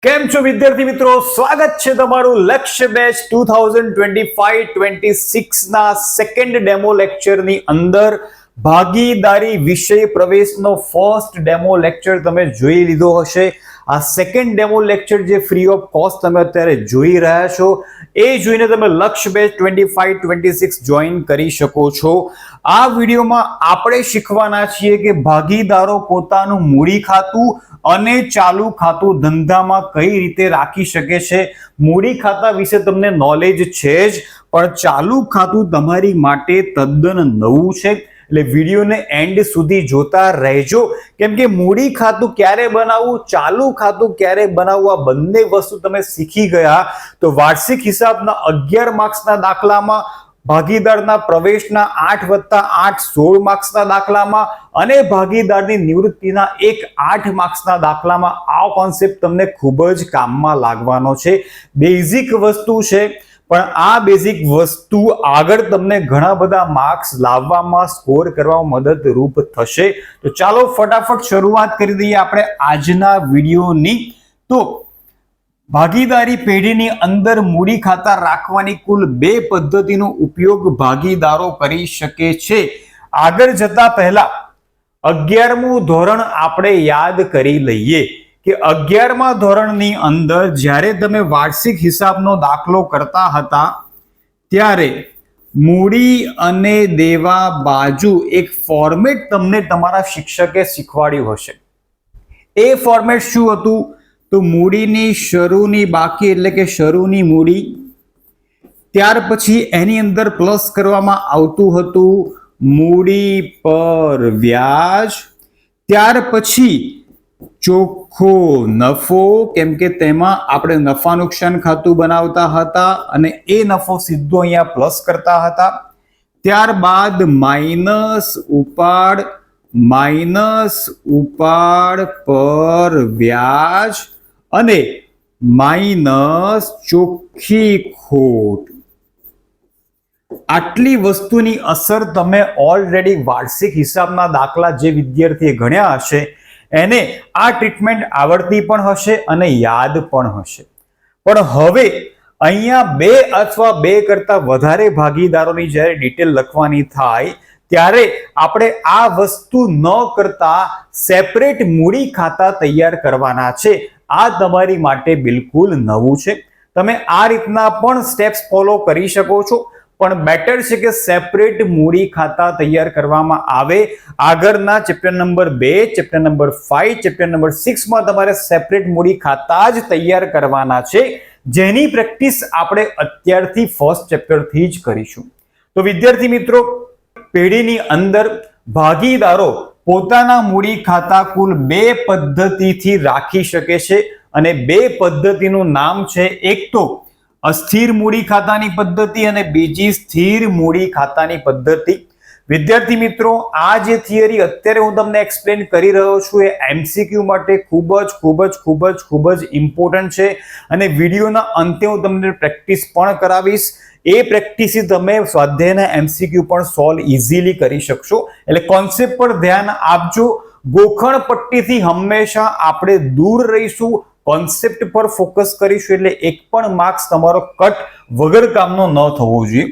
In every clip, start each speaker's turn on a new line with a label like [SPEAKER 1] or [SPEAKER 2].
[SPEAKER 1] કેમ છો વિદ્યાર્થી મિત્રો, સ્વાગત છે તમારું લક્ષ્ય બેચ 2025-26 ના સેકન્ડ ડેમો લેક્ચરની અંદર ભાગીદારી વિષય પ્રવેશનો ફર્સ્ટ ડેમો લેક્ચર તમે જોઈ લીધો હશે। આ સેકન્ડ ડેમો લેક્ચર જે ફ્રી ઓફ કોસ્ટ તમે અત્યારે જોઈ રહ્યા છો એ જોઈને તમે લક્ષ્ય બેચ 25-26 જોઈન કરી શકો છો। આ વિડીયોમાં આપણે શીખવાના છીએ કે ભાગીદારો પોતાનું મૂડી ખાતું અને ચાલુ ખાતું ધંધામાં કઈ રીતે રાખી શકે છે। મૂડી ખાતા વિશે તમને નોલેજ છે જ, પણ ચાલુ ખાતું તમારી માટે તદ્દન નવું છે, એટલે વિડીયોને એન્ડ સુધી જોતા રહેજો, કેમ કે મૂડી ખાતું ક્યારે બનાવવું, ચાલુ ખાતું ક્યારે બનાવવું, આ બંને વસ્તુ તમે શીખી ગયા તો વાર્ષિક હિસાબના 11 માર્ક્સના દાખલામાં, ભાગીદારના પ્રવેશના 8+8 16 માર્ક્સના દાખલામાં અને ભાગીદારની નિવૃત્તિના 8 માર્ક્સના દાખલામાં આ કોન્સેપ્ટ તમને ખૂબ જ કામમાં લાગવાનો છે। બેઝિક વસ્તુ છે, પણ આ બેઝિક વસ્તુ આગળ તમને ઘણા બધા માર્ક્સ લાવવામાં, સ્કોર કરવામાં મદદરૂપ થશે। તો ચાલો ફટાફટ શરૂઆત કરી દઈએ આપણે આજના વિડીયોની। તો ભાગીદારી પેઢીની અંદર મૂડી ખાતા રાખવાની કુલ 2 પદ્ધતિનો ઉપયોગ ભાગીદારો કરી શકે છે। આગળ જતા પહેલા 11મું ધોરણ આપણે યાદ કરી લઈએ કે 11મા ધોરણની અંદર જ્યારે તમે વાર્ષિક હિસાબનો દાખલો કરતા હતા ત્યારે મૂડી અને દેવા બાજુ એક ફોર્મેટ તમને તમારા શિક્ષકે શીખવાડ્યું હશે। એ ફોર્મેટ શું હતું? તો મૂડીની શરૂની બાકી એટલે કે શરૂની મૂડી, ત્યાર પછી એની અંદર પ્લસ કરવામાં આવતું હતું મૂડી પર વ્યાજ, ત્યાર પછી ચોખ્ખો નફો, કેમ કે તેમાં આપણે નફા નુકસાન ખાતું બનાવતા હતા અને એ નફો સીધો અહીંયા પ્લસ કરતા હતા, ત્યારબાદ માઇનસ ઉપાડ પર વ્યાજ અને માઇનસ ચોખ્ખી ખોટ। આટલી વસ્તુની અસર તમે ઓલરેડી વાર્ષિક હિસાબના દાખલા જે વિદ્યાર્થીએ ગણ્યા હશે એને આ ટ્રીટમેન્ટ આવડતી પણ હશે અને યાદ પણ હશે। પણ હવે અહીંયા 2 અથવા 2 કરતા વધારે ભાગીદારોની જ્યારે ડિટેલ લખવાની થાય ત્યારે આપણે આ વસ્તુ ન કરતા સેપરેટ મૂડી ખાતા તૈયાર કરવાના છે। આ તમારી માટે બિલકુલ નવું છે। તમે આ રીતના પણ સ્ટેપ્સ ફોલો કરી શકો છો, પણ બેટર છે કે સેપરેટ મૂડી ખાતા તૈયાર કરવામાં આવે। આગળના chapter number 2, chapter number 5, chapter number 6 માં તમારે સેપરેટ મૂડી ખાતા જ તૈયાર કરવાના છે, જેની પ્રેક્ટિસ આપણે અત્યારથી ફર્સ્ટ ચેપ્ટરથી જ કરીશું। તો વિદ્યાર્થી મિત્રો, પેઢીની અંદર ભાગીદારો પોતાના મૂડી ખાતા કુલ 2 પદ્ધતિથી રાખી શકે છે અને 2 પદ્ધતિનું નામ છે, એક તો અસ્થિર મૂડી ખાતાની પદ્ધતિ અને બીજી સ્થિર મૂડી ખાતાની પદ્ધતિ। વિદ્યાર્થી મિત્રો, આ જે થિયરી અત્યારે હું તમને એક્સપ્લેન કરી રહ્યો છું એ એમસીક્યુ માટે ખૂબ જ ઇમ્પોર્ટન્ટ છે અને વિડીયોના અંતે હું તમને પ્રેક્ટિસ પણ કરાવીશ। એ પ્રેક્ટિસથી તમે સ્વાધ્યાયના એમસીક્યુ પણ સોલ્વ ઇઝીલી કરી શકશો, એટલે કોન્સેપ્ટ પર ધ્યાન આપજો। ગોખણ પટ્ટીથી હંમેશા આપણે દૂર રહીશું, કોન્સેપ્ટ પર ફોકસ કરીશું, એટલે એક પણ માર્ક્સ તમારો કટ વગર કામનો ન થવો જોઈએ।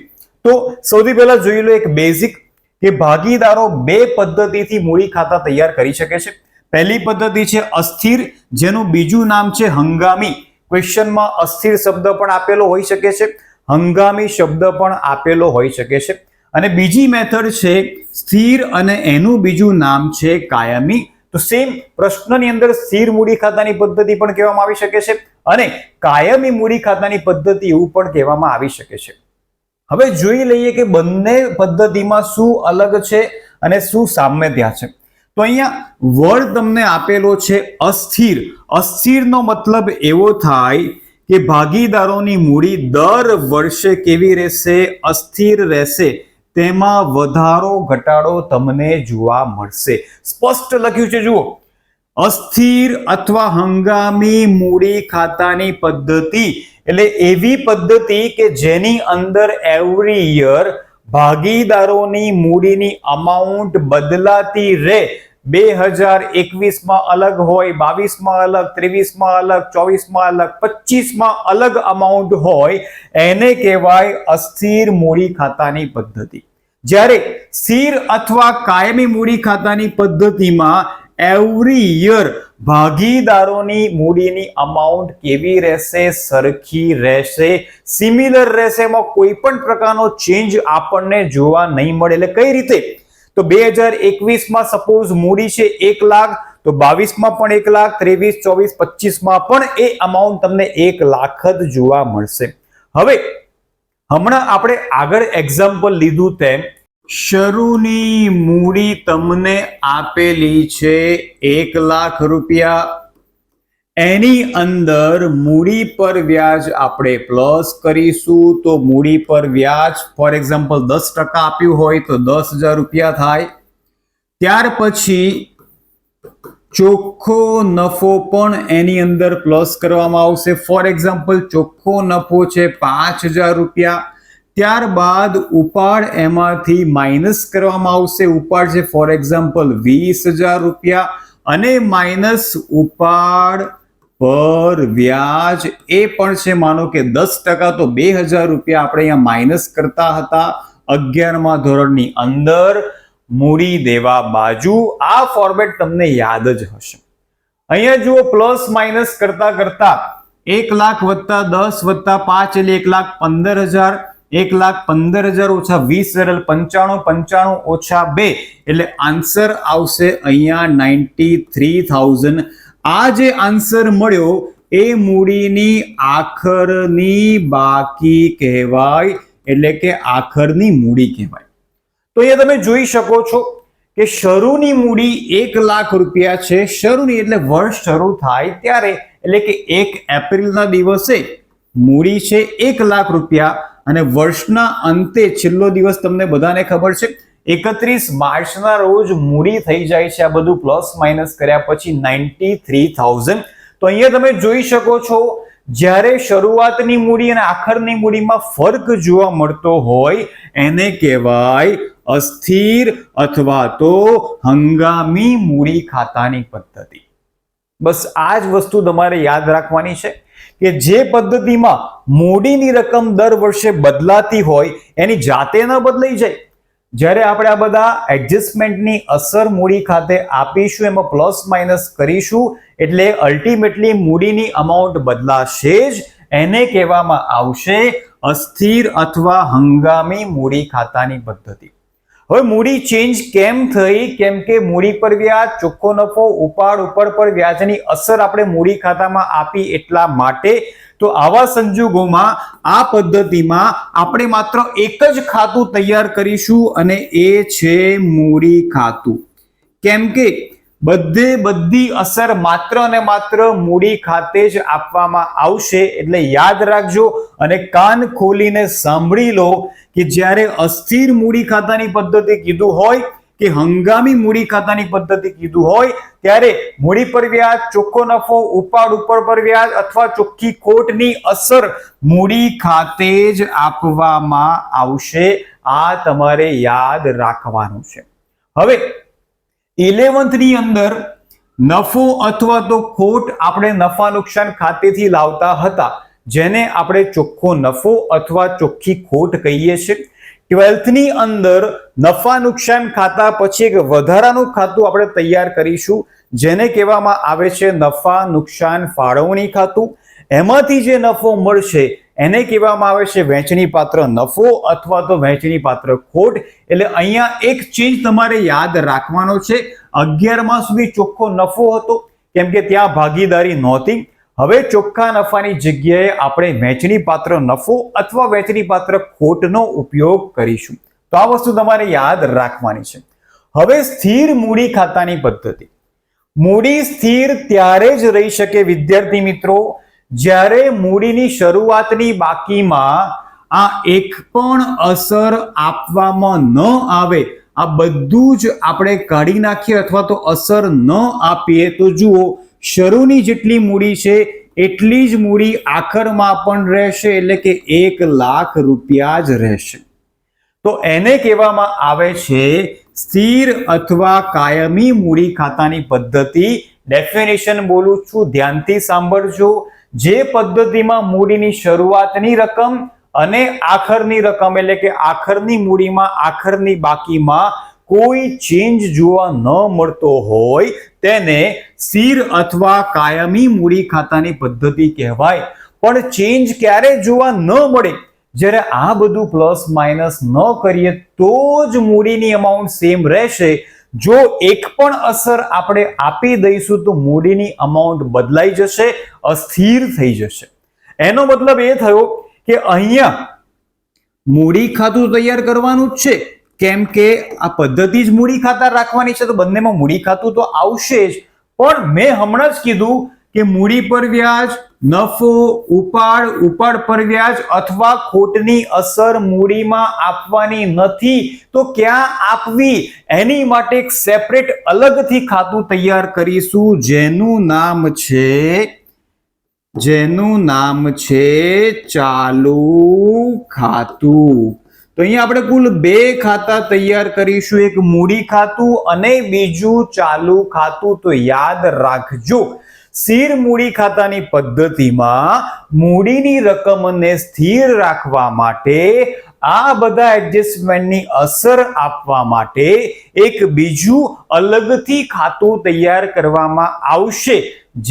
[SPEAKER 1] તો સૌથી પહેલા જોઈ લો એક બેઝિક કે ભાગીદારો 2 પદ્ધતિથી મૂડી ખાતા તૈયાર કરી શકે છે। પહેલી પદ્ધતિ છે અસ્થિર, જેનું બીજું નામ છે હંગામી। ક્વેશ્ચનમાં અસ્થિર શબ્દ પણ આપેલો હોઈ શકે છે, હંગામી શબ્દ પણ આપેલો હોઈ શકે છે। અને બીજી મેથડ છે સ્થિર અને એનું બીજું નામ છે કાયમી। તો સેમ પ્રશ્નની અંદર સ્થિર મૂડી ખાતાની પદ્ધતિ પણ કહેવામાં આવી શકે છે અને કાયમી મૂડી ખાતાની પદ્ધતિ એવું પણ કહેવામાં આવી શકે છે। હવે જોઈ લઈએ કે બંને પદ્ધતિમાં શું અલગ છે અને શું સામ્યતા છે। તો અહીંયા વર્ડ તમને આપેલો છે અસ્થિર। અસ્થિરનો મતલબ એવો થાય કે ભાગીદારોની મૂડી દર વર્ષે કેવી રહેશે? અસ્થિર રહેશે, તેમાં વધારો ઘટાડો તમને જોવા મળશે। સ્પષ્ટ લખ્યું છે, જુઓ, અસ્થિર અથવા હંગામી મૂડી ખાતાની પદ્ધતિ એટલે એવી પદ્ધતિ કે જેની અંદર એવરી યર ભાગીદારોની મૂડીની અમાઉન્ટ બદલાતી રહે, 2021 માં અલગ હોય, 22 માં અલગ, 23 માં અલગ, 24 માં અલગ, 25 માં અલગ અમાઉન્ટ હોય, એને કહેવાય અસ્થિર મૂડી ખાતાની પદ્ધતિ. જ્યારે સ્થિર અથવા કાયમી મૂડી ખાતાની પદ્ધતિમાં એવરી યર ભાગીદારોની મૂડીની અમાઉન્ટ કેવી રહેશે? સરખી રહેશે, સિમિલર રહેશે. એમાં કોઈ પણ પ્રકારનો ચેન્જ આપણને જોવા નહીં મળે. એટલે કઈ રીતે? તો 2021 માં સપોઝ મૂડી છે 1 લાખ, તો 22 માં પણ 1 લાખ, 23, 24, 25 માં પણ એ અમાઉન્ટ તમને 1 લાખ જ જોવા મળશે. હવે હમણાં આપણે આગળ એક્ઝામ્પલ લીધું તેમ શરૂની મૂડી તમને આપેલી છે 1 લાખ રૂપિયા. એની અંદર મૂડી પર વ્યાજ આપણે પ્લસ કરીશું, તો મૂડી પર વ્યાજ ફોર એક્ઝામ્પલ 10% આપ્યું હોય તો 10,000 રૂપિયા થાય. ત્યાર પછી ચોખ્ખો નફો પણ એની અંદર પ્લસ કરવામાં આવશે. ફોર એક્ઝામ્પલ ચોખ્ખો નફો છે 5,000 રૂપિયા. ત્યારબાદ ઉપાડ એમાંથી માઇનસ કરવામાં આવશે. ઉપાડ છે ફોર એક્ઝામ્પલ 20,000 રૂપિયા અને માઇનસ ઉપાડ પર વ્યાજ એ પણ છે માનો કે 10%, તો 2,000 રૂપિયા આપણે અહીંયા માઇનસ કરતા હતા 11મા ધોરણની અંદર મૂડી દેવા બાજુ. આ ફોર્મેટ તમને યાદ જ હશે. અહીંયા જુઓ પ્લસ માઇનસ કરતા કરતા 1 લાખ વત્તા 10 વત્તા 5 એટલે 1,15,000, 1,15,000 ઓછા 20,000 95, 95 ઓછા 2 એટલે આન્સર આવશે અહીંયા 93,000. આ જે આન્સર મળ્યો એ મૂડીની આખરની બાકી કહેવાય, એટલે કે આખરની મૂડી કહેવાય. તો અહીંયા તમે જોઈ શકો છો કે શરૂની મૂડી 1 લાખ રૂપિયા છે. શરૂની એટલે વર્ષ શરૂ થાય ત્યારે, એટલે કે 1 એપ્રિલના દિવસે મૂડી છે 1 લાખ રૂપિયા અને વર્ષના અંતે છેલ્લો દિવસ તમને બધાને ખબર છે 31 માર્ચના રોજ મૂડી થઈ જાય છે. આ બધું પ્લસ માઇનસ કર્યા પછી 93,000. તો અહીંયા તમે જોઈ શકો છો જ્યારે શરૂઆતની મૂડી અને આખરની મૂડીમાં ફરક જોવા મળતો હોય એને કહેવાય અસ્થિર અથવા તો હંગામી મૂડી ખાતાની પદ્ધતિ. બસ આ જ વસ્તુ તમારે યાદ રાખવાની છે કે જે પદ્ધતિમાં મૂડીની રકમ દર વર્ષે બદલાતી હોય એની જાતે ન બદલાઈ જાય. જ્યારે આપણે આ બધા એડજસ્ટમેન્ટની અસર મૂડી ખાતે આપીશું, એમાં પ્લસ માઇનસ કરીશું એટલે અલ્ટિમેટલી મૂડીની અમાઉન્ટ બદલાશે જ. એને કહેવામાં આવશે અસ્થિર અથવા હંગામી મૂડી ખાતાની પદ્ધતિ. હવે મૂડી ચેન્જ કેમ થઈ? કેમ કે મૂડી પર વ્યાજ, ચોખ્ખો નફો, ઉપાડ ઉપર પર વ્યાજની અસર આપણે મૂડી ખાતામાં આપી એટલા માટે. તો આવા સંજોગોમાં આ પદ્ધતિમાં આપણે માત્ર એક જ ખાતું તૈયાર કરીશું અને એ છે મૂડી ખાતું. કેમ કે બધી અસર માત્ર અને માત્ર મૂડી ખાતે જ આપવામાં આવશે. એટલે યાદ રાખજો અને કાન ખોલીને સાંભળી લો કે જ્યારે અસ્થિર મૂડી ખાતાની પદ્ધતિ કીધું હોય કે હંગામી મૂડી ખાતાની પદ્ધતિ કીધું હોય ત્યારે મૂડી પર વ્યાજ, ચોખ્ખો નફો, ઉપાડ ઉપર પર વ્યાજ અથવા ચોખ્ખી ખોટની અસર મૂડી ખાતે જ આપવામાં આવશે. આ તમારે યાદ રાખવાનું છે. હવે 11th ની અંદર નફો અથવા તો ખોટ આપણે નફા નુકસાન ખાતેથી લાવતા હતા, જેને આપણે ચોખ્ખો નફો અથવા ચોખ્ખી ખોટ કહીએ છીએ. 12th ની અંદર નફા નુકસાન ખાતા પછી એક વધારાનું ખાતું આપણે તૈયાર કરીશું જેને કહેવામાં આવે છે નફા નુકસાન ફાળવણી ખાતું. એમાંથી જે નફો મળશે એને કહેવામાં આવે છે વહેંચણી પાત્ર નફો અથવા તો વહેંચણી પાત્ર ખોટ. એટલે અહીંયા એક ચીજ તમારે યાદ રાખવાનો છે. 11મા સુધી ચોખ્ખો નફો હતો કેમ કે ત્યાં ભાગીદારી નહોતી. હવે ચોખ્ખા નફાની જગ્યાએ આપણે વહેંચણી પાત્ર નફો અથવા વહેંચણી પાત્ર ખોટનો ઉપયોગ કરીશું. તો આ વસ્તુ તમારે યાદ રાખવાની છે. હવે સ્થિર મૂડી ખાતાની પદ્ધતિ. મૂડી સ્થિર ત્યારે જ રહી શકે વિદ્યાર્થી મિત્રો જ્યારે મૂડીની શરૂઆતની બાકીમાં આ એક પણ અસર આપવામાં ન આવે. આ બધું જ આપણે કાઢી નાખીએ અથવા તો અસર ન આપીએ તો જુઓ શરૂની જેટલી મૂડી છે એટલી જ મૂડી આખરમાં પણ રહેશે, એટલે કે 1 લાખ રૂપિયા જ રહેશે. તો તો એને કહેવામાં આવે છે સ્થિર અથવા કાયમી મૂડી ખાતાની પદ્ધતિ. ડેફિનેશન બોલું છું, ધ્યાનથી સાંભળજો. જે પદ્ધતિમાં મૂડીની શરૂઆતની રકમ અને આખરની રકમ એટલે કે આખરની મૂડીમાં આખરની બાકીમાં કોઈ ચેન્જ જોવા ન મળતો હોય તેને સ્થિર અથવા કાયમી મૂડી ખાતાની પદ્ધતિ કહેવાય. પણ ચેન્જ ક્યારે જોવા ન મળે? જ્યારે આ બધું પ્લસ માઇનસ ન કરીએ તો જ મૂડીની અમાઉન્ટ સેમ રહેશે. જો એક પણ અસર આપણે આપી દઈશું તો મૂડીની અમાઉન્ટ બદલાઈ જશે, અસ્થિર થઈ જશે. એનો મતલબ એ થયો કે અહીંયા મૂડી ખાતું તૈયાર કરવાનું જ છે, કેમ કે આ પદ્ધતિ જ મૂડી ખાતા રાખવાની છે, તો બંનેમાં મૂડી ખાતું તો આવશે જ. પણ મેં હમણાં જ કીધું કે મૂડી પર વ્યાજ, નફો, ઉપાડ પર વ્યાજ અથવા ખોટની અસર મૂડીમાં આપવાની નથી, તો ક્યાં આપવી એની માટે એક સેપરેટ અલગથી ખાતું તૈયાર કરીશું જેનું નામ છે ચાલુ ખાતું. તો અહીંયા આપણે કુલ 2 ખાતા તૈયાર કરીશું, એક મૂડી ખાતું અને બીજું ચાલુ ખાતું. તો યાદ રાખજો, સ્થિર મૂડી ખાતાની પદ્ધતિમાં મૂડીની રકમને સ્થિર રાખવા માટે આ બધા એડજસ્ટમેન્ટની અસર આપવા માટે એક બીજું અલગથી ખાતું તૈયાર કરવામાં આવશે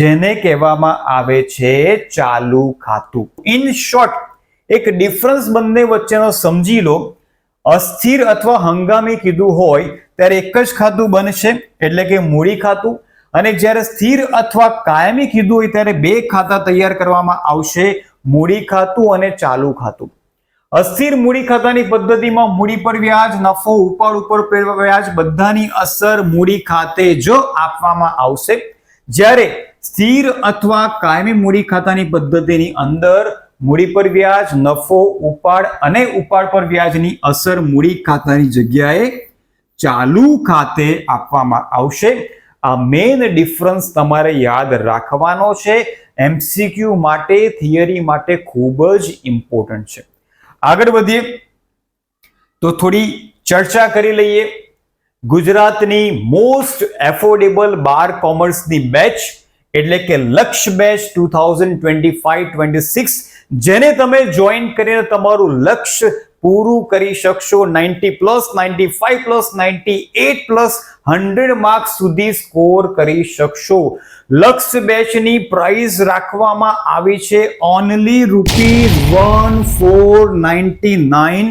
[SPEAKER 1] જેને કહેવામાં આવે છે ચાલુ ખાતું. ઇન શોર્ટ, એક ડિફરન્સ બંને વચ્ચેનો સમજી લો. અસ્થિર અથવા હંગામી કીધું હોય ત્યારે એક જ ખાતું બનશે એટલે કે મૂડી ખાતું, અને જ્યારે સ્થિર અથવા કાયમી કીધું હોય ત્યારે 2 ખાતા તૈયાર કરવામાં આવશે, મૂડી ખાતું અને ચાલુ ખાતું. અસ્થિર મૂડી ખાતાની પદ્ધતિમાં મૂડી પર વ્યાજ, નફો, ઉપાડ ઉપર વ્યાજ બધાની અસર મૂડી ખાતે જ આપવામાં આવશે. જ્યારે સ્થિર અથવા કાયમી મૂડી ખાતાની પદ્ધતિની અંદર મૂડી પર વ્યાજ, નફો, ઉપાડ અને ઉપાડ પર વ્યાજની અસર મૂડી ખાતાની જગ્યાએ ચાલુ ખાતે આપવામાં આવશે. આ મેઇન ડિફરન્સ તમારે યાદ રાખવાનો છે. એમસીક્યુ માટે, થિયરી માટે ખૂબ જ ઇમ્પોર્ટન્ટ છે. આગળ વધીએ તો થોડી ચર્ચા કરી લઈએ. ગુજરાતની મોસ્ટ એફોર્ડેબલ બાર કોમર્સની બેચ એટલે કે લક્ષ્ય બેચ 2025-26 જેને તમે જોઈન કરીને તમારું લક્ષ્ય પૂરું કરી શકશો. 90+, 95+, 98+, 100 માર્ક્સ સુધી સ્કોર કરી શકશો. લક્ષ્ય બેચની પ્રાઇસ રાખવામાં આવી છે ઓનલી ₹1499.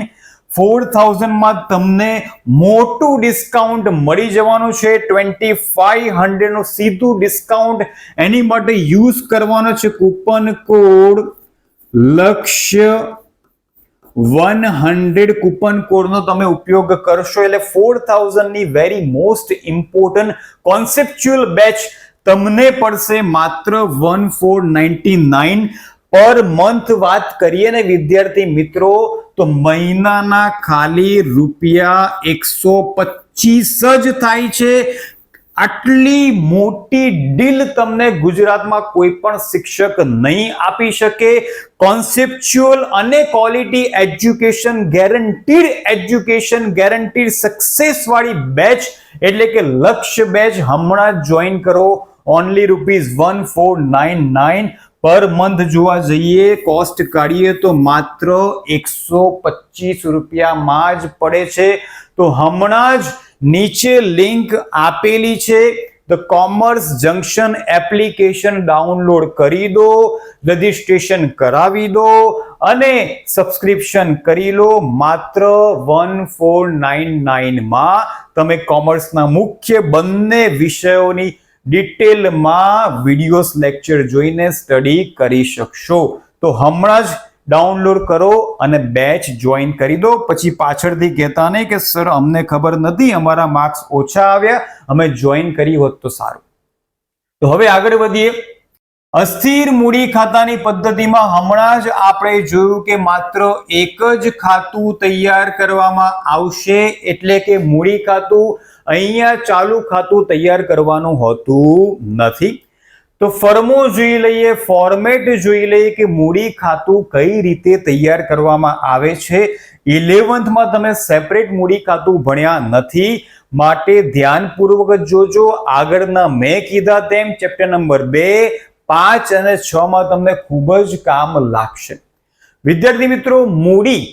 [SPEAKER 1] 4000 માં તમને મોટું ડિસ્કાઉન્ટ મળી જવાનું છે. 2500 નું સીધું ડિસ્કાઉન્ટ. એની માટે યુઝ કરવાનો છે કૂપન કોડ લક્ષ્ય 100. કૂપન કોડનો તમે ઉપયોગ કરશો એટલે 4000 ની very most important conceptual batch તમને પડશે માત્ર 1499 પર મંથ. વાત કરીએ ને વિદ્યાર્થી મિત્રો તો મહિનાના ખાલી ₹125 જ થાય છે. આટલી મોટી ડીલ તમને ગુજરાતમાં કોઈ પણ શિક્ષક નહીં આપી શકે. કોન્સેપ્ચ્યુઅલ અને ક્વોલિટી એજ્યુકેશન, ગેરંટીડ સક્સેસ વાળી બેચ એટલે કે લક્ષ્ય બેચ હમણાં જ જોઈન કરો. Only ₹1499 per month. જોવા જઈએ કોસ્ટ કાઢીએ તો માત્ર ₹125 જ પડે છે. તો હમણાં જ નીચે લિંક આપેલી છે, the commerce junction application download કરી દો, રજીસ્ટ્રેશન કરાવી દો અને સબસ્ક્રિપ્શન કરી લો. માત્ર 1499 માં તમે કોમર્સના મુખ્ય બંને વિષયોની ડિટેલમાં વિડીયોઝ લેક્ચર જોઈને સ્ટડી કરી શકશો. તો હમણાં જ ડાઉનલોડ કરો અને બેચ જોઈન કરી દો. પછી પાછળથી કહેતા નહીં કે સર અમને ખબર નથી, અમારા માર્ક્સ ઓછા આવ્યા, અમે જોઈન કરી હોત તો સારું. તો હવે આગળ વધીએ. અસ્થિર મૂડી ખાતાની પદ્ધતિમાં હમણાં જ આપણે જોયું કે માત્ર એક જ ખાતું તૈયાર કરવામાં આવશે એટલે કે મૂડી ખાતું. અહીંયા ચાલુ ખાતું તૈયાર કરવાનું હોતું નથી. તો ફર્મો જોઈ લઈએ, ફોર્મેટ જોઈ લઈએ કે મૂડી ખાતું કઈ રીતે તૈયાર કરવામાં આવે છે. 11th માં તમે સેપરેટ મૂડી ખાતું ભણ્યા નથી, માટે ધ્યાનપૂર્વક જોજો. આગળના મેં કીધા તેમ ચેપ્ટર નંબર 2, 5 અને 6 માં તમને ખૂબ જ કામ લાગશે. વિદ્યાર્થી મિત્રો, મૂડી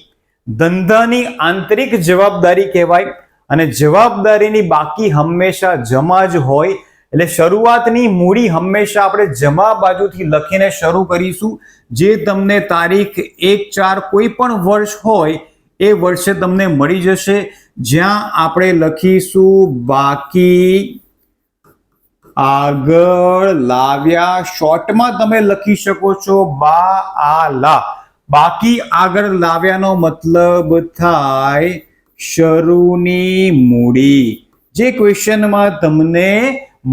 [SPEAKER 1] ધંધાની આંતરિક જવાબદારી કહેવાય અને જવાબદારીની બાકી હંમેશા જમા જ હોય. એટલે શરૂઆતની મૂડી હંમેશા આપણે જમા બાજુથી લખીને શરૂ કરીશું, જે તમને તારીખ 1/4 કોઈ પણ વર્ષ હોય એ વર્ષે તમને મળી જશે, જ્યાં આપણે લખીશું બાકી આગળ લાવ્યા. શોર્ટમાં તમે લખી શકો છો બાઆલા. બાકી આગળ લાવ્યાનો મતલબ થાય શરૂની મૂડી, જે ક્વેશ્ચનમાં તમને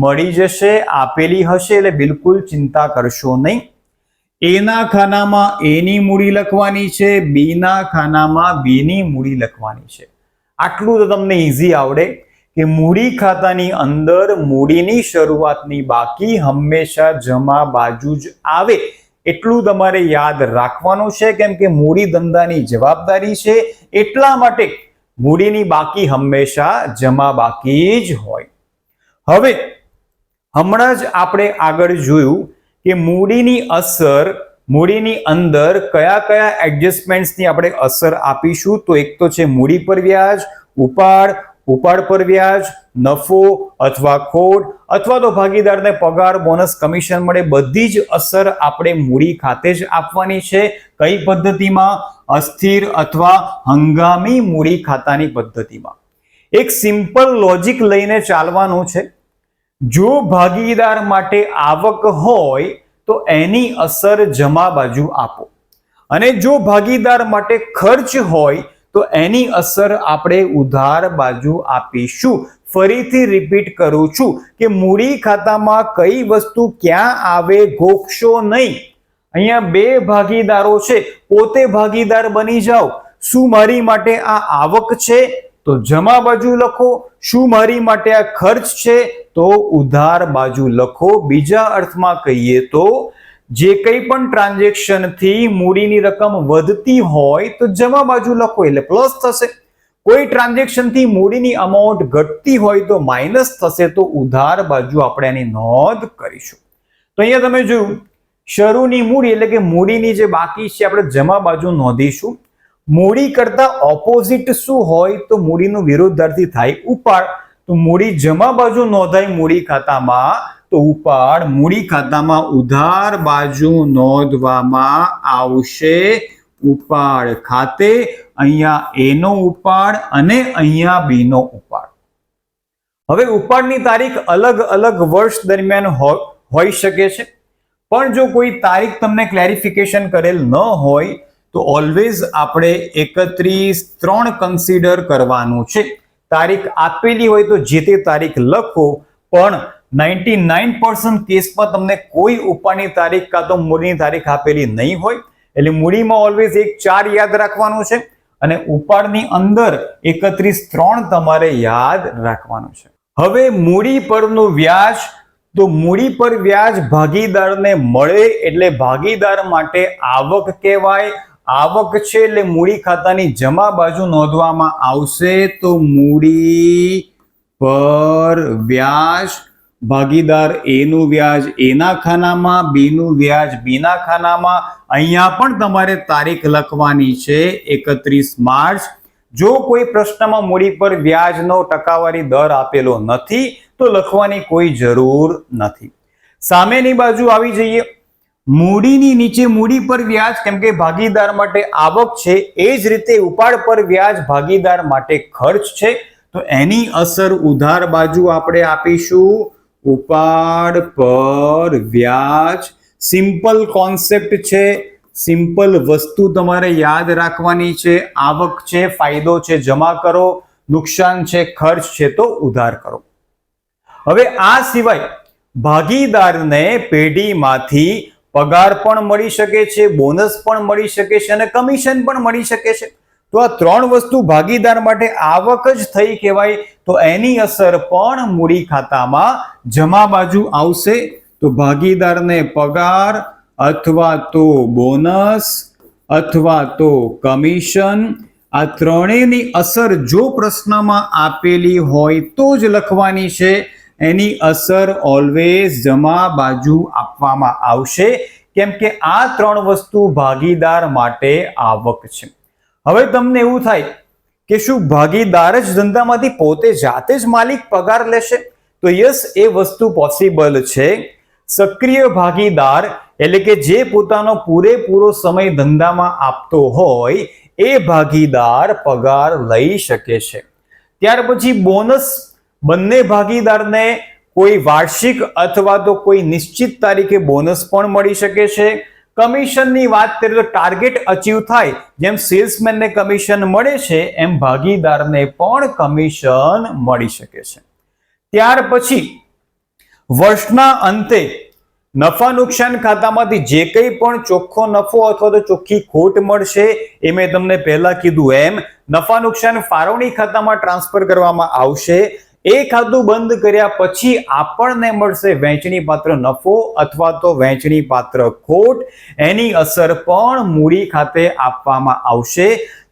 [SPEAKER 1] મળી જશે, આપેલી હશે, એટલે બિલકુલ ચિંતા કરશો નહીં. એના ખાનામાં એની મૂડી લખવાની છે, બીના ખાનામાં બીની મૂડી લખવાની છે. આટલું તો તમને ઈઝી આવડે કે મૂડી ખાતાની અંદર મૂડીની શરૂઆતની બાકી હંમેશા જમા બાજુ જ આવે, એટલું તમારે યાદ રાખવાનું છે. કેમ કે મૂડી ધંધાની જવાબદારી છે, એટલા માટે મૂડીની બાકી હંમેશા જમા બાકી જ હોય. હવે હમણાં જ આપણે આગળ જોયું કે મૂડીની અસર, મૂડીની અંદર કયા કયા એડજસ્ટમેન્ટ્સની આપણે અસર આપીશું. તો એક તો છે મૂડી પર વ્યાજ, ઉપાડ, ઉપાડ પર વ્યાજ, નફો અથવા ખોટ, અથવા તો ભાગીદારને પગાર, બોનસ, કમિશન મળે, બધી જ અસર આપણે મૂડી ખાતે જ આપવાની છે. કઈ પદ્ધતિમાં? અસ્થિર અથવા હંગામી મૂડી ખાતાની પદ્ધતિમાં. એક સિમ્પલ લોજિક લઈને ચાલવાનું છે. જો ભાગીદાર માટે આવક હોય તો એની અસર જમા બાજુ આપો, અને જો ભાગીદાર માટે ખર્ચ હોય તો એની અસર આપણે ઉધાર બાજુ આપીશું. ફરીથી રિપીટ કરું છું કે મૂડી ખાતામાં કઈ વસ્તુ ક્યાં આવે ગોખશો નહીં. અહીંયા બે ભાગીદારો છે, પોતે ભાગીદાર બની જાઓ. શું મારી માટે આ આવક છે તો જમા બાજુ લખો, શું મારી માટે આ ખર્ચ છે તો ઉધાર બાજુ લખો. બીજા અર્થમાં કહીએ તો જે કંઈ પણ ટ્રાન્ઝેક્શન થી મૂડીની રકમ વધતી હોય તો જમા બાજુ લખો એટલે પ્લસ થશે. કોઈ ટ્રાન્ઝેક્શન થી મૂડીની અમાઉન્ટ ઘટતી હોય તો માઇનસ થશે, તો ઉધાર બાજુ આપણે એની નોંધ કરીશું. તો અહીંયા તમે જોયું શરૂની મૂડી એટલે કે મૂડીની જે બાકી છે આપણે જમા બાજુ નોંધીશું. મૂડી કરતા ઓપોઝિટ શું હોય તો મૂડીનું વિરોધાર્થી થાય ઉપાડ. તો મૂડી જમા બાજુ નોંધાય મૂડી ખાતામાં, તો ઉપાડ મૂડી ખાતામાં ઉધાર બાજુ નોંધવામાં આવશે. ઉપાડ ખાતે અહીંયા એ નો ઉપાડ અને અહીંયા બી નો ઉપાડ. હવે ઉપાડની તારીખ અલગ અલગ વર્ષ દરમિયાન હોઈ શકે છે, પણ જો કોઈ તારીખ તમને ક્લેરિફિકેશન કરેલ ન હોય તો ઓલવેઝ આપણે 31/3 કન્સિડર કરવાનું છે. તારીખ આપેલી હોય તો જે તે તારીખ લખો, પણ 99% કેસમાં તમને કોઈ ઉપાડની તારીખ કાં તો મૂડીની તારીખ આપેલી નહીં હોય, એટલે મૂડીમાં ઓલવેઝ 1/4 યાદ રાખવાનું છે અને ઉપાડની અંદર 31/3 તમારે યાદ રાખવાનું છે. હવે મૂડી પરનું વ્યાજ, તો મૂડી પર વ્યાજ ભાગીદારને મળે એટલે ભાગીદાર માટે આવક કહેવાય. આવક છે એટલે મૂડી ખાતાની જમા બાજુ નોંધવામાં આવશે. તો મૂડી પર વ્યાજ, ભાગીદાર એ નું વ્યાજ એના ખાનામાં, બી નું વ્યાજ બીના ખાનામાં. અહીંયા પણ તમારે તારીખ લખવાની છે 31 માર્ચ. જો કોઈ પ્રશ્નમાં મૂડી પર વ્યાજનો ટકાવારી દર આપેલો નથી તો લખવાની કોઈ જરૂર નથી. સામેની બાજુ આવી જઈએ. મૂડીની નીચે મૂડી પર વ્યાજ, કેમ કે ભાગીદાર માટે આવક છે, એ જ રીતે ઉપાડ પર વ્યાજ ભાગીદાર માટે ખર્ચ છે, તો એની અસર ઉધાર બાજુ આપણે આપીશું. ઉપાડ પર વ્યાજ સિમ્પલ કોન્સેપ્ટ છે, સિમ્પલ વસ્તુ તમારે યાદ રાખવાની છે. આવક છે, ફાયદો છે, જમા કરો, નુકસાન છે, ખર્ચ છે તો ઉધાર કરો. હવે આ સિવાય ભાગીદારને પેઢીમાંથી પગાર પણ મળી શકે છે, બોનસ પણ મળી શકે છે અને કમિશન પણ મળી શકે છે. તો આ ત્રણ વસ્તુ ભાગીદાર માટે આવક જ થઈ કહેવાય, તો એની અસર પણ મૂડી ખાતામાં જમા બાજુ આવશે. તો ભાગીદારને પગાર અથવા તો બોનસ અથવા તો કમિશન આ ત્રણેયની અસર જો પ્રશ્નમાં આપેલી હોય તો જ લખવાની છે. એની અસર ઓલવેઝ જમા બાજુ આપવામાં આવશે, કેમ કે આ ત્રણ વસ્તુ ભાગીદાર માટે આવક છે. હવે તમને એવું થાય કે શું ભાગીદાર જ ધંધામાંથી પોતે જાતે જ માલિક પગાર લેશે? તો યસ, એ વસ્તુ પોસિબલ છે. સક્રિય ભાગીદાર એટલે કે જે પોતાનો પૂરેપૂરો સમય ધંધામાં આપતો હોય એ ભાગીદાર પગાર લઈ શકે છે. ત્યાર પછી બોનસ, બંને ભાગીદારને કોઈ વાર્ષિક અથવા તો કોઈ નિશ્ચિત તારીખે બોનસ પણ મળી શકે છે. કમિશનની વાત કરીએ તો ટાર્ગેટ અચીવ થાય, જેમ સેલ્સમેનને કમિશન મળે છે એમ ભાગીદારને પણ કમિશન મળી શકે છે. ત્યાર પછી વર્ષના અંતે નફા નુકસાન ખાતામાંથી જે કંઈ પણ ચોખ્ખો નફો અથવા તો ચોખ્ખી ખોટ મળશે એ મેં તમને પહેલા કીધું એમ નફા નુકસાન ફાળવણી ખાતામાં ટ્રાન્સફર કરવામાં આવશે. એ ખાતું બંધ કર્યા પછી આપણને મળશે વહેંચણી પાત્ર નફો અથવા તો વહેંચણી પાત્ર ખોટ. એની અસર પણ મૂડી ખાતે આપવામાં આવશે.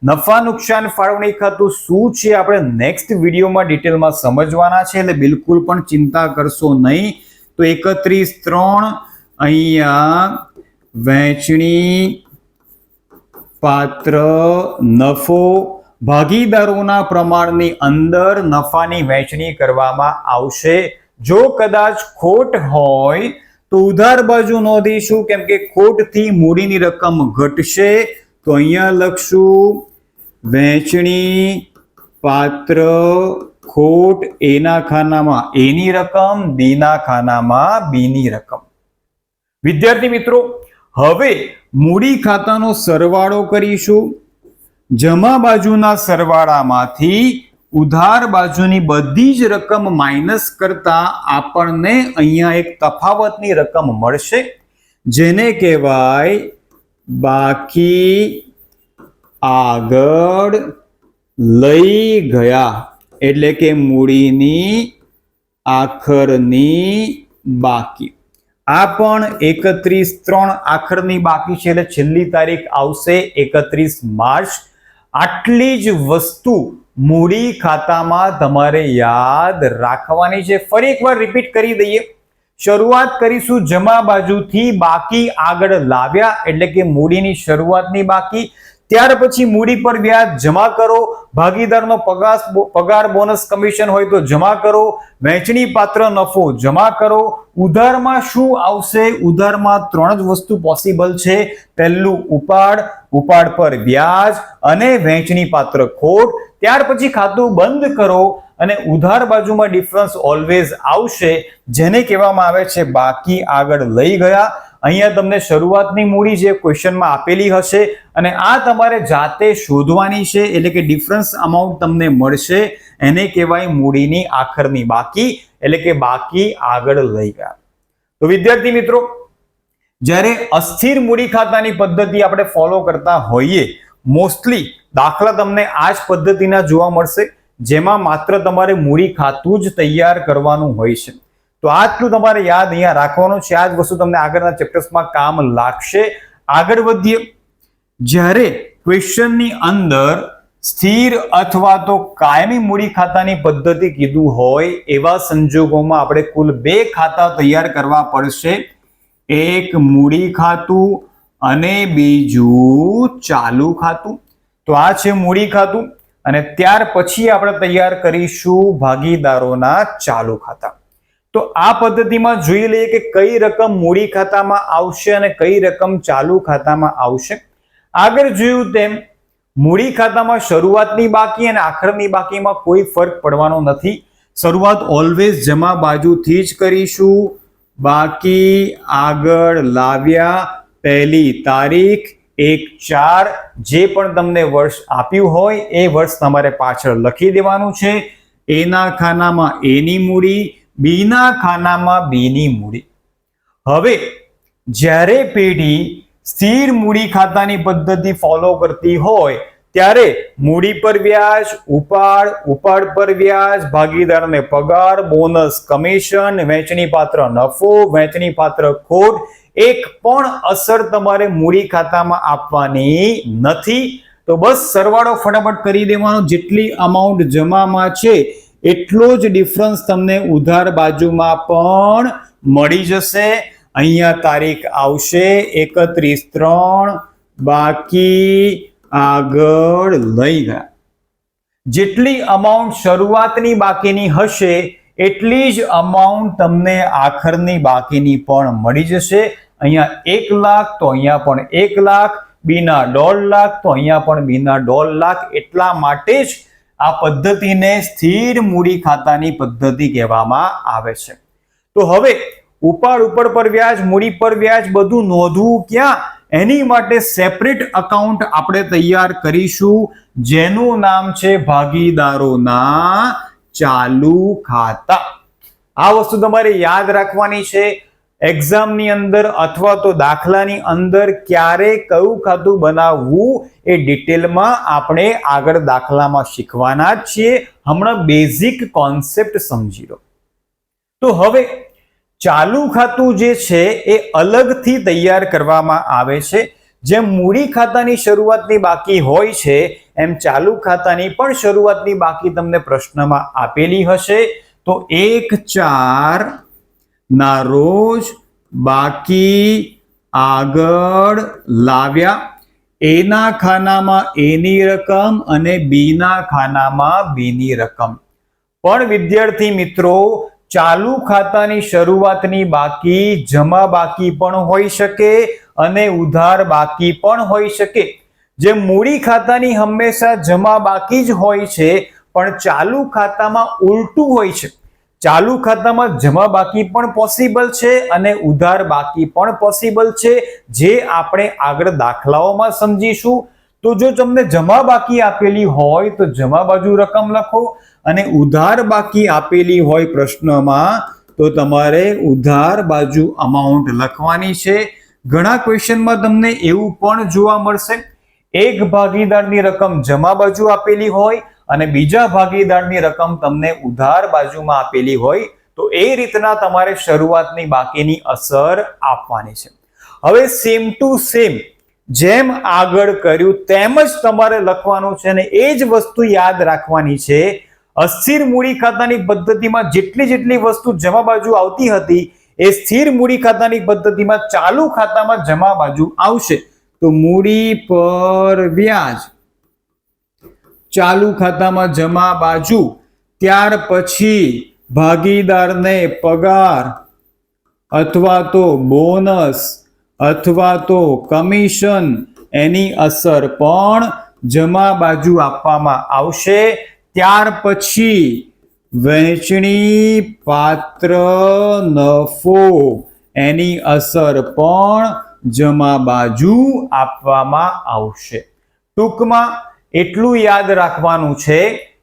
[SPEAKER 1] નફા નુકસાન ફાળવણી ખાતું શું છે આપણે નેક્સ્ટ વિડીયોમાં ડિટેલમાં સમજવાના છે, એટલે બિલકુલ પણ ચિંતા કરશો નહીં. તો 31/3 અહીંયા વહેંચણી પાત્ર નફો ભાગીદારોના પ્રમાણની અંદર નફાની વહેંચણી કરવામાં આવશે. જો કદાચ ખોટ હોય તો ઉધાર બાજુ નોંધીશું, કેમ કે ખોટથી મૂડીની રકમ ઘટશે. તો અહીંયા લખશું વહેંચણી પાત્ર ખોટ, એના ખાનામાં એની રકમ, બીના ખાનામાં બીની રકમ. વિદ્યાર્થી મિત્રો, હવે મૂડી ખાતાનો સરવાળો કરીશું. જમા બાજુના સરવાળામાંથી ઉધાર બાજુની બધી જ રકમ માઇનસ કરતા આપણને અહીંયા એક તફાવતની રકમ મળશે, જેને કહેવાય બાકી આગળ લઈ ગયા, એટલે કે મૂડીની આખરની બાકી. આ પણ 31/3 આખરની બાકી છે, એટલે છેલ્લી તારીખ આવશે 31 માર્ચ. આટલી જ વસ્તુ મૂડી ખાતામાં તમારે યાદ રાખવાની છે. ફરી એકવાર રિપીટ કરી દઈએ. શરૂઆત કરીશું જમા બાજુથી, બાકી આગળ લાવ્યા એટલે કે મૂડીની શરૂઆતની બાકી. ત્યાર પછી મૂડી પર વ્યાજ જમા કરો, ભાગીદારનો પગાર બોનસ કમિશન હોય તો જમા કરો, વહેંચણી પાત્ર નફો જમા કરો. ઉધારમાં શું આવશે? ઉધારમાં ત્રણ જ વસ્તુ પોસિબલ છે. પહેલું ઉપાડ પર વ્યાજ અને વહેંચણી પાત્ર ખોટ. ત્યાર પછી ખાતું બંધ કરો અને ઉધાર બાજુમાં ડિફરન્સ ઓલવેઝ આવશે, જેને કહેવામાં આવે છે બાકી આગળ લઈ ગયા. અહીંયા તમને શરૂઆતની મૂડી જે ક્વેશ્ચનમાં આપેલી હશે અને આ તમારે જાતે શોધવાની છે, એટલે કે ડિફરન્સ અમાઉન્ટ તમને મળશે, એને કહેવાય મૂડીની આખરની બાકી, એટલે કે બાકી આગળ લઈ ગયા. તો વિદ્યાર્થી મિત્રો, જ્યારે અસ્થિર મૂડી ખાતાની પદ્ધતિ આપણે ફોલો કરતા હોઈએ, મોસ્ટલી દાખલા તમને આ જ પદ્ધતિના જોવા મળશે, જેમાં માત્ર તમારે મૂડી ખાતું જ તૈયાર કરવાનું હોય છે. તો આટલું તમારે યાદ અહીંયા રાખવાનું છે. આ જ વસ્તુ તમને આગળના ચેપ્ટર્સમાં કામ લાગશે. આગળ વધીએ. જ્યારે ક્વેશ્ચનની અંદર સ્થિર અથવા તો કાયમી મૂડી ખાતાની પદ્ધતિ કીધું હોય એવા સંજોગોમાં આપણે કુલ 2 ખાતા તૈયાર કરવા પડશે. એક મૂડી ખાતું અને બીજું ચાલુ ખાતું. તો આ છે મૂડી ખાતું અને ત્યાર પછી આપણે તૈયાર કરીશું ભાગીદારોના ચાલુ ખાતા. તો આ પદ્ધતિમાં જોઈ લઈએ કે કઈ રકમ મૂડી ખાતામાં આવશે અને કઈ રકમ ચાલુ ખાતામાં આવશે. આગળ જોયું તેમ મૂડી ખાતામાં શરૂઆતની બાકી અને આખરની બાકીમાં કોઈ ફરક પડવાનો નથી. શરૂઆત ઓલવેઝ જમા બાજુથી જ કરીશું. બાકી આગળ લાવ્યા પહેલી તારીખ 1/4, જે પણ તમને વર્ષ આપ્યું હોય એ વર્ષ તમારે પાછળ લખી દેવાનું છે. એના ખાનામાં એની મૂડી, બીના ખાનામાં બીની મૂડી. હવે જ્યારે પેઢી સ્થિર મૂડી ખાતાની પદ્ધતિ ફોલો કરતી હોય ત્યારે મૂડી પર વ્યાજ, ઉપાડ પર વ્યાજ, ભાગીદારને પગાર, બોનસ, કમિશન, વહેંચણી પાત્ર નફો, વહેંચણી પાત્ર ખોટ, એક પણ અસર તમારે મૂડી ખાતામાં આપવાની નથી. તો બસ સરવાળો ફટાફટ કરી દેવાનો, જેટલી અમાઉન્ટ જમામાં છે એટલો જ ડિફરન્સ તમને ઉધાર બાજુમાં પણ મળી જશે. અહીંયા તારીખ આવશે 31/3, બાકી આગળ લઈ ગયા. જેટલી અમાઉન્ટ શરૂઆતની બાકીની હશે એટલી જ અમાઉન્ટ તમને આખરની બાકીની પણ મળી જશે. અહીંયા 1 લાખ તો અહીંયા પણ 1 લાખ, બીના 1.5 લાખ તો અહીંયા પણ બીના 1.5 લાખ. એટલા માટે જ આ પદ્ધતિને સ્થિર મૂડી ખાતાની પદ્ધતિ કહેવામાં આવે છે. તો હવે ઉપાડ ઉપર પર વ્યાજ, મૂડી પર વ્યાજ બધું નોંધવું ક્યાં, એની માટે સેપરેટ એકાઉન્ટ આપણે તૈયાર કરીશું, જેનું નામ છે ભાગીદારોના ચાલુ ખાતા. આ વસ્તુ તમારે યાદ રાખવાની છે. એક્ઝામની અંદર અથવા તો દાખલાની અંદર ક્યારે કયું ખાતું બનાવવું એ ડિટેલમાં આપણે આગળ દાખલામાં શીખવાના જ છીએ. હમણાં બેઝિક કોન્સેપ્ટ સમજી લો. તો હવે ચાલુ ખાતું જે છે એ અલગથી તૈયાર કરવામાં આવે છે. જેમ મૂડી ખાતાની શરૂઆતની બાકી હોય છે એમ ચાલુ ખાતાની પણ શરૂઆતની બાકી તમને પ્રશ્નમાં આપેલી હશે. તો 1/4 ના રોજ બાકી આગળ લાવ્યા. એના ખાનામાં એની રકમ અને બીના ખાનામાં બીની રકમ. પણ વિદ્યાર્થી મિત્રો, ચાલુ ખાતાની શરૂઆતની બાકી જમા બાકી પણ હોઈ શકે અને ઉધાર બાકી પણ હોઈ શકે. જે મૂડી ખાતાની હંમેશા જમા બાકી જ હોય છે, પણ ચાલુ ખાતામાં ઉલટું હોય છે. ચાલુ ખાતામાં જમા બાકી પણ પોસિબલ છે અને ઉધાર બાકી પણ પોસિબલ છે, જે આપણે આગળ દાખલાઓમાં સમજીશું. તો જો તમને જમા બાકી આપેલી હોય તો જમા બાજુ રકમ લખો, અને ઉધાર બાકી આપેલી હોય પ્રશ્નમાં તો તમારે ઉધાર બાજુ અમાઉન્ટ લખવાની છે. ઘણા ક્વેશ્ચનમાં તમને એવું પણ જોવા મળશે, એક ભાગીદારની રકમ જમા બાજુ આપેલી હોય અને બીજા ભાગીદારની રકમ તમને ઉધાર બાજુમાં આપેલી હોય. તો એ રીતના તમારે શરૂઆતની બાકીની અસર આપવાની છે. હવે સેમ ટુ સેમ જેમ આગળ કર્યું તેમ જ તમારે લખવાનું છે, અને એ જ વસ્તુ યાદ રાખવાની છે. અસ્થિર મૂડી ખાતાની પદ્ધતિમાં જેટલી વસ્તુ જમા બાજુ આવતી હતી એ સ્થિર મૂડી ખાતાની પદ્ધતિમાં ચાલુ ખાતામાં જમા બાજુ આવશે. તો મૂડી પર વ્યાજ ચાલુ ખાતામાં જમા બાજુ, ત્યાર પછી ભાગીદારને પગાર અથવા તો બોનસ અથવા તો કમિશન એની અસર પણ જમા બાજુ આપવામાં આવશે. ત્યાર પછી વહેંચણી પાત્ર નફો એની અસર પણ જમા બાજુ આપવામાં આવશે. ટૂંકમાં એટલું યાદ રાખવાનું છે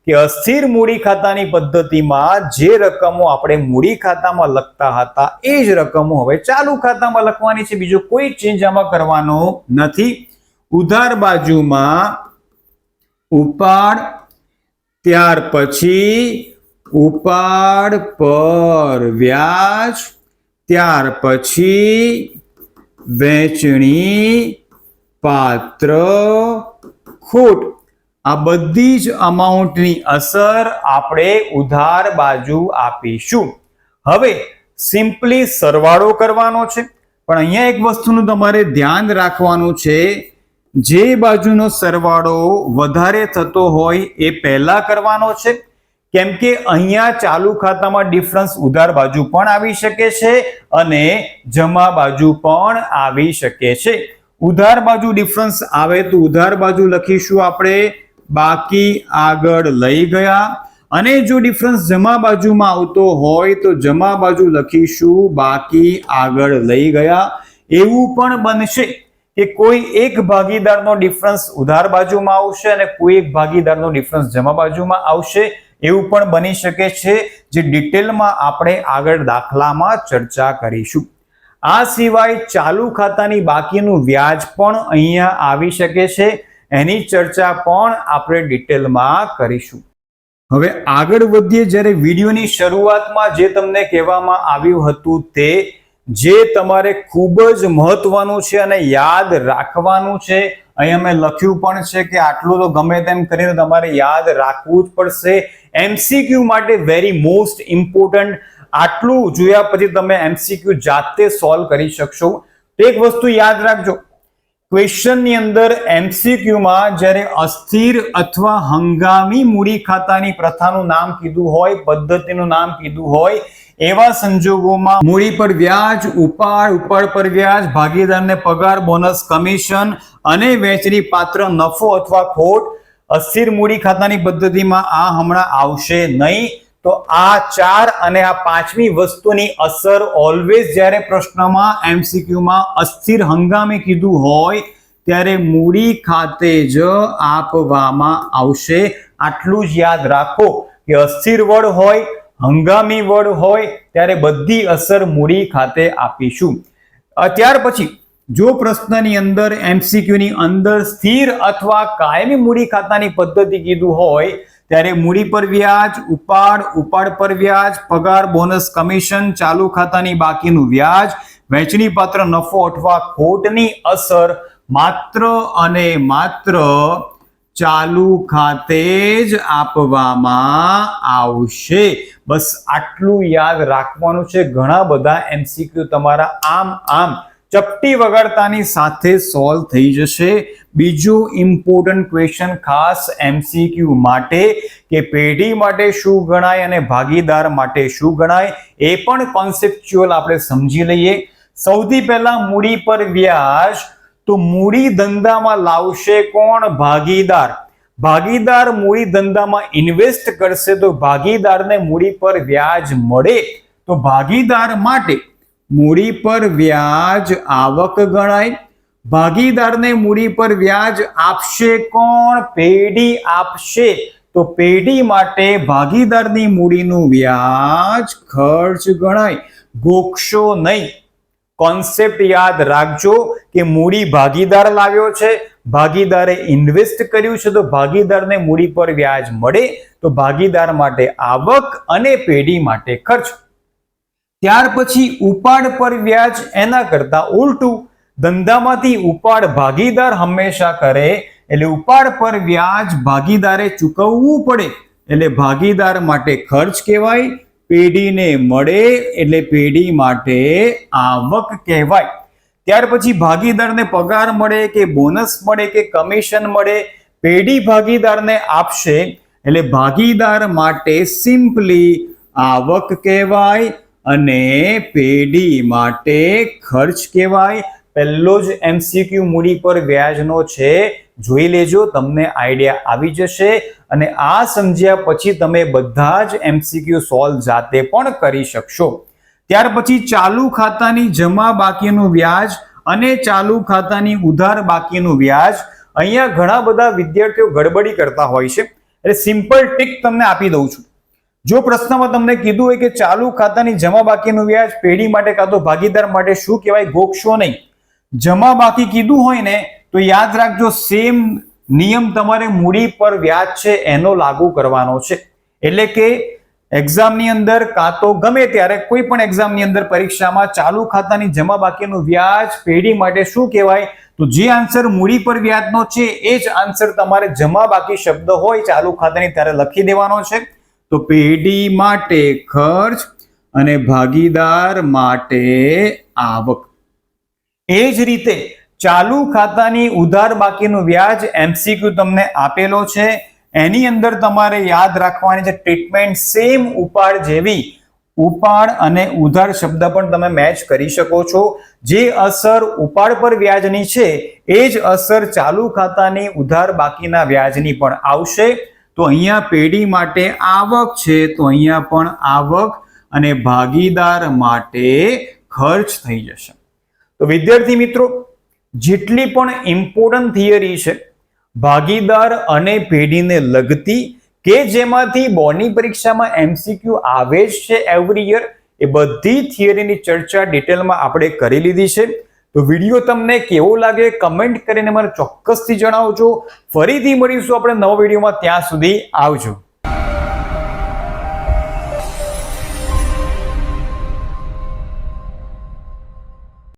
[SPEAKER 1] કે અસ્થિર મૂડી ખાતાની પદ્ધતિમાં જે રકમો આપણે મૂડી ખાતામાં લખતા હતા એ જ રકમો હવે ચાલુ ખાતામાં લખવાની છે. બીજો કોઈ ચેન્જ આમાં કરવાનો નથી. ઉધાર બાજુમાં ઉપાડ, ત્યાર પછી ઉપાડ પર વ્યાજ, ત્યાર પછી વહેંચણી પાત્ર ખોટ. આ બધી જ અમાઉન્ટની અસર આપણે ઉધાર બાજુ આપીશું. હવે સિમ્પલી સરવાળો કરવાનો છે, પણ અહીંયા એક વસ્તુનું તમારે ધ્યાન રાખવાનું છે. જે બાજુનો સરવાળો વધારે થતો હોય એ પહેલા કરવાનો છે, કેમ કે અહીંયા ચાલુ ખાતામાં ડિફરન્સ ઉધાર બાજુ પણ આવી શકે છે અને જમા બાજુ પણ આવી શકે છે. ઉધાર બાજુ ડિફરન્સ આવે તો ઉધાર બાજુ લખીશું આપણે બાકી આગળ લઈ ગયા, અને જો ડિફરન્સ જમા બાજુમાં આવતો હોય તો જમા બાજુ લખીશું બાકી આગળ લઈ ગયા. એવું પણ બનશે કે કોઈ એક ભાગીદારનો ડિફરન્સ ઉધાર બાજુમાં આવશે અને કોઈ એક ભાગીદારનો ડિફરન્સ જમા બાજુમાં આવશે. એવું પણ બની શકે છે, જે ડિટેલમાં આપણે આગળ દાખલામાં ચર્ચા કરીશું. આ સિવાય ચાલુ ખાતાની બાકીનું વ્યાજ પણ અહીંયા આવી શકે છે, એની ચર્ચા પણ આપણે ડિટેલમાં કરીશું. હવે આગળ વધીએ. જ્યારે વિડીયોની શરૂઆતમાં જે તમને કહેવામાં આવ્યું હતું તે જે તમારે ખૂબ જ મહત્વનું છે અને યાદ રાખવાનું છે, અહીં અમે લખ્યું પણ છે કે આટલું તો ગમે તેમ કરીને તમારે યાદ રાખવું જ પડશે. MCQ માટે વેરી મોસ્ટ ઇમ્પોર્ટન્ટ. આટલું જોયા પછી તમે MCQ જાતે સોલ્વ કરી શકશો. તો એક વસ્તુ યાદ રાખજો, ક્વેશ્ચનની અંદર MCQ માં જ્યારે અસ્થિર અથવા હંગામી મૂડી ખાતાની પ્રથાનું નામ કીધું હોય, પદ્ધતિનું નામ કીધું હોય, એવા સંજોગોમાં મૂડી પર વ્યાજ, ઉપાડ પર વ્યાજ, ભાગીદારને પગાર, બોનસ, કમિશન અને વહેંચણી પાત્ર નફો અથવા ખોટ અસ્થિર મૂડી ખાતાની પદ્ધતિમાં આ હમણાં આવશે નહીં. તો આ 4 અને આ 5મી વસ્તુની અસર ઓલવેઝ જ્યારે પ્રશ્નમાં MCQ માં અસ્થિર હંગામી કીધું હોય ત્યારે મૂડી ખાતે જ આપવામાં આવશે. આટલું જ યાદ રાખો કે અસ્થિર વડ હોય, હંગામી વડ હોય ત્યારે બધી અસર મૂડી ખાતે આપીશું. ત્યાર પછી જો પ્રશ્નની અંદર MCQ ની અંદર સ્થિર અથવા કાયમી મૂડી ખાતાની પદ્ધતિ કીધું હોય ત્યારે મૂડી પર વ્યાજ, ઉપાડ પર વ્યાજ, પગાર, બોનસ, કમિશન, ચાલુ ખાતાની બાકીનું વ્યાજ, વહેંચણી પાત્ર નફો અથવા ખોટની અસર માત્ર અને માત્ર ચાલુ ખાતે જ આપવામાં આવશે. બસ આટલું યાદ રાખવાનું છે. ઘણા બધા MCQ તમારા આમ ચપટી વગાડતાની સાથે સોલ્વ થઈ જશે. બીજું ઇમ્પોર્ટન્ટ ક્વેશ્ચન ખાસ MCQ માટે કે પેઢી માટે શું ગણાય અને ભાગીદાર માટે શું ગણાય એ પણ કોન્સેપ્ચ્યુઅલ આપણે સમજી લઈએ. સૌથી પહેલા મૂડી પર વ્યાજ. તો મૂડી ધંધામાં લાવશે કોણ? ભાગીદાર. ભાગીદાર મૂડી ધંધામાં ઇન્વેસ્ટ કરશે તો ભાગીદારને મૂડી પર વ્યાજ મળે. તો ભાગીદાર માટે મૂડી પર વ્યાજ આવક ગણાય. ભાગીદારને મૂડી પર વ્યાજ આપશે કોણ? પેઢી આપશે. તો પેઢી માટે ભાગીદારની મૂડીનું વ્યાજ ખર્ચ ગણાય. ગોખશો નહીં. કોન્સેપ્ટ યાદ રાખજો કે મૂડી ભાગીદાર લાવ્યો છે, ભાગીદારે ઇન્વેસ્ટ કર્યું છે તો ભાગીદારને મૂડી પર વ્યાજ મળે. તો ભાગીદાર માટે આવક અને પેઢી માટે ખર્ચ. ત્યાર પછી ઉપાડ પર વ્યાજ. એના કરતા ઉલટું, ધંધામાંથી ઉપાડ ભાગીદાર હંમેશા કરે એટલે ઉપાડ પર વ્યાજ ભાગીદારે ચૂકવવું પડે એટલે ભાગીદાર માટે ખર્ચ કહેવાય. પેઢીને મળે એટલે પેઢી માટે આવક કહેવાય. ત્યાર પછી ભાગીદારને પગાર મળે કે બોનસ મળે કે કમિશન મળે, પેઢી ભાગીદારને આપશે એટલે ભાગીદાર માટે સિમ્પલી આવક કહેવાય અને પેઢી માટે ખર્ચ કહેવાય. પહેલો જ MCQ મૂડી પર વ્યાજનો છે, જોઈ લેજો, તમને આઈડિયા આવી જશે. અને આ સમજ્યા પછી તમે બધા જ MCQ સોલ્વ જાતે પણ કરી શકશો. ત્યાર પછી ચાલુ ખાતાની જમા બાકીનું વ્યાજ અને ચાલુ ખાતાની ઉધાર બાકીનું વ્યાજ. અહીંયા ઘણા બધા વિદ્યાર્થીઓ ગડબડી કરતા હોય છે એટલે સિમ્પલ ટીક તમને આપી દઉં છું. જો પ્રશ્નમાં તમને કીધું હોય કે ચાલુ ખાતાની જમા બાકીનું વ્યાજ પેઢી માટે કાં તો ભાગીદાર માટે શું કહેવાય, ગોખશો નહીં. જમા બાકી કીધું હોય ને તો યાદ રાખજો, સેમ નિયમ તમારે મૂડી પર વ્યાજ છે એનો લાગુ કરવાનો છે. એટલે કે એક્ઝામની અંદર કાં તો ગમે ત્યારે કોઈ પણ એક્ઝામની અંદર પરીક્ષામાં ચાલુ ખાતાની જમા બાકીનું વ્યાજ પેઢી માટે શું કહેવાય, તો જે આન્સર મૂડી પર વ્યાજનો છે એ જ આન્સર તમારે જમા બાકી શબ્દ હોય ચાલુ ખાતાની ત્યારે લખી દેવાનો છે. તો પેઢી માટે ખર્ચ અને ભાગીદાર માટે આવક. એ જ રીતે ચાલુ ખાતાની ઉધાર બાકીનું વ્યાજ MCQ તમને આપેલો છે. એની અંદર તમારે યાદ રાખવાની છે ટ્રીટમેન્ટ સેમ ઉપાડ જેવી. ઉપાડ અને ઉધાર શબ્દ પણ તમે મેચ કરી શકો છો. જે અસર ઉપાડ પર વ્યાજની છે એ જ અસર ચાલુ ખાતાની ઉધાર બાકીના વ્યાજની પણ આવશે. તો અહીંયા પેઢી માટે આવક છે તો અહીંયા પણ આવક અને ભાગીદાર માટે ખર્ચ થઈ જશે. તો વિદ્યાર્થી મિત્રો, જેટલી પણ ઇમ્પોર્ટન્ટ થિયરી છે ભાગીદાર અને પેઢીને લગતી કે જેમાંથી બોર્ડની પરીક્ષામાં MCQ આવે જ છે એવરી યર, એ બધી થિયરીની ચર્ચા ડિટેલમાં આપણે કરી લીધી છે. તો વિડીયો તમને કેવો લાગે કમેન્ટ કરીને મને ચોક્કસથી જણાવજો. ફરીથી મળીશું આપણે નવા વિડીયોમાં, ત્યાં સુધી આવજો.